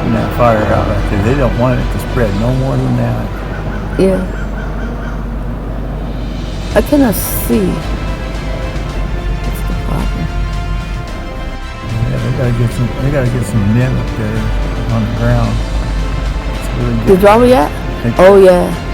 putting that fire out right there. They don't want it to spread no more than that. Yeah. I cannot see. That's the problem. Yeah, they gotta get some men up there on the ground. It's really The good. drama yet? Oh yeah.